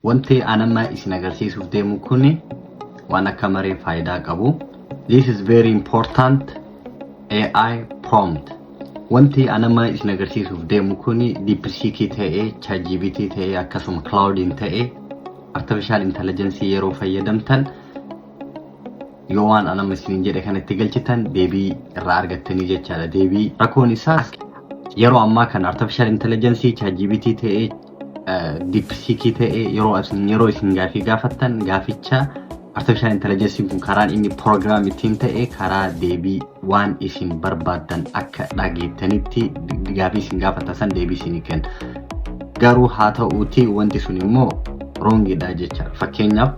Wanti anamma isin agarsiisuuf deemu kuni waan akka maree faayidaa qabu. This is very important AI prompt. Wanti anamma isin agarsiisuuf deemu kuni DeepSeek ta'ee, ChatGPT ta'ee, akkasuma Claude ta'ee, artificial intelligence yeroo fayyadamtan yoo waan anamma isin jedhe kanatti galchitan deebii irraa argattanii jechaadha. Deebii rakkoon isaas yeroo ammaa kan artificial intelligence ChatGPT ta'ee DeepSeek ta'ee yeroo isin gaafii gaafattan gaaficha artificial intelligence kun karaan inni program ittiin ta'ee karaa deebii waan isin barbaadan akka dhageettanitti gaafii isin gaafatan san deebii isin kenna. Garuu haa ta'uuti wanti sun immoo wrongidha jecha. Fakkeenyaaf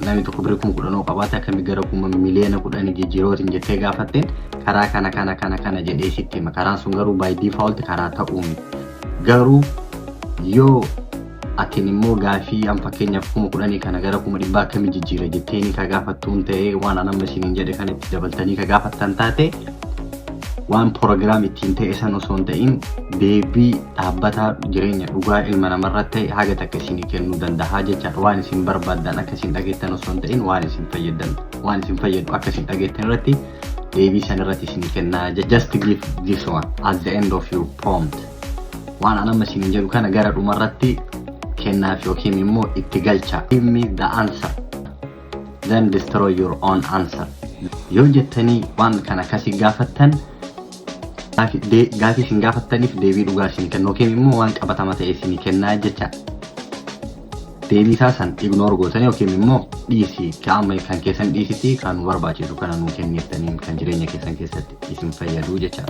namni tokko birrii 10,000 qabaate akkamii gara 1,000,000 10 jijjiirootiin jettee gaafatteen karaa kana jedhee sitti hima. Karaan sun garuu by default karaa ta'uu garuu yoo atin immoo gaafii am fakkeenyaaf 10,000 kana gara 100,000 akkamii jijjiira jetteeni ka gaafattuun ta'ee waan anamma isin jedhe kanatti dabaltanii ka gaafattan taate waan program ittiin ta'e san osoo hin ta'in deebii dhaabbata jireenya dhugaa ilma namarratti ta'e haga takka isin kennuu danda'a jechaadha. Waan isin barbaadan akka isin dhageettan osoo hin ta'in waan isin fayyadu akka isin dhageettan irratti deebii san irratti isin kenna. Just give this one at the end of your prompt. Waan anamma isin jedhu kana gara dhumarratti kennaaf yookiin immoo itti galcha. Give me the answer, then destroy your own answer. Yoo jettanii waan kana kasi gaafattan gaafii isin gaafattaniif deebii dhugaa isin kennu yookiin immoo waan qabatama ta'e isin kennaa jecha. Deebii isaa san ignore gootanii yookiin immoo dhiisii kaa'ama kan keessan dhiisiti kan barbaachisu kana nuu kennettaniin kan jireenya keessan keessatti isin fayyadu jecha.